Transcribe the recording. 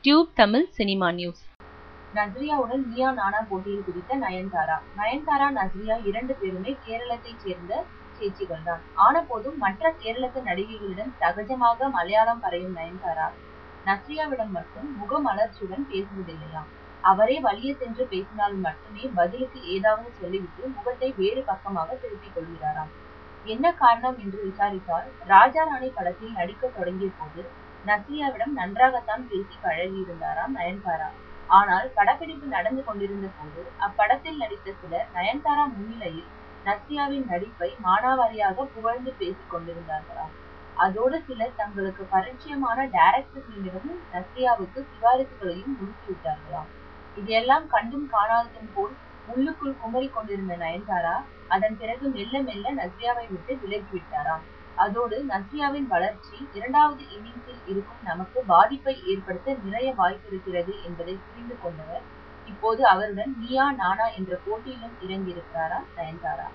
Tube Tamil cinema news. நஸ்ரியாவுடன் நீயா நானா போட்டியில் குதித்த நயன்தாரா. நயன்தாரா, நஸ்ரியா 2 பேருமே கேரளத்தைச் சேர்ந்த சேச்சிகள் தான். ஆனபோதும் மற்ற கேரளத்து நடிகைகளிடம் சகஜமாக மலையாளம் பறையும் நயன்தாரா, நஸ்ரியாவிடம் மட்டும் முகமலர்ச்சியுடன் பேசுவதில்லையாம். அவரே வலிய சென்று பேசினால் மட்டுமே பதிலுக்கு ஏதாவது சொல்லிவிட்டு முகத்தை வேறு பக்கமாக திருப்பிக் கொள்கிறாராம். என்ன காரணம் என்று விசாரித்தால், ராஜா ராணி படத்தில் நடிக்க தொடங்கிய போது நஸ்ரியாவிடம் நன்றாகத்தான் பேசி பழகியிருந்தாராம் நயன்தாரா. ஆனால் படப்பிடிப்பு நடந்து கொண்டிருந்த போது அப்படத்தில் நடித்த சிலர் நயன்தாரா முன்னிலையில் நஸ்ரியாவின் நடிப்பை மானாவாரியாக புகழ்ந்து பேசிக் கொண்டிருந்தார்களாம். அதோடு சிலர் தங்களுக்கு பரிச்சயமான டைரக்டர்களிடமும் நஸ்ரியாவுக்கு சிபாரிசுகளையும் முடுக்கிவிட்டார்களாம். இதையெல்லாம் கண்டும் காணாததும் போல் உள்ளுக்குள் குமரிக் கொண்டிருந்த நயன்தாரா அதன் பிறகு மெல்ல மெல்ல நஸ்ரியாவை விட்டு விலகிவிட்டாராம். அதோடு நஸ்ரியாவின் வளர்ச்சி 2வது இன்னிங்ஸில் இருக்கும் நமக்கு பாதிப்பை ஏற்படுத்த நிறைய வாய்ப்பிருக்கிறது என்பதை புரிந்து கொண்டவர் இப்போது அவருடன் நீயா நானா என்ற போட்டியிலும் இறங்கியிருக்கிறாரா நயன்தாரா.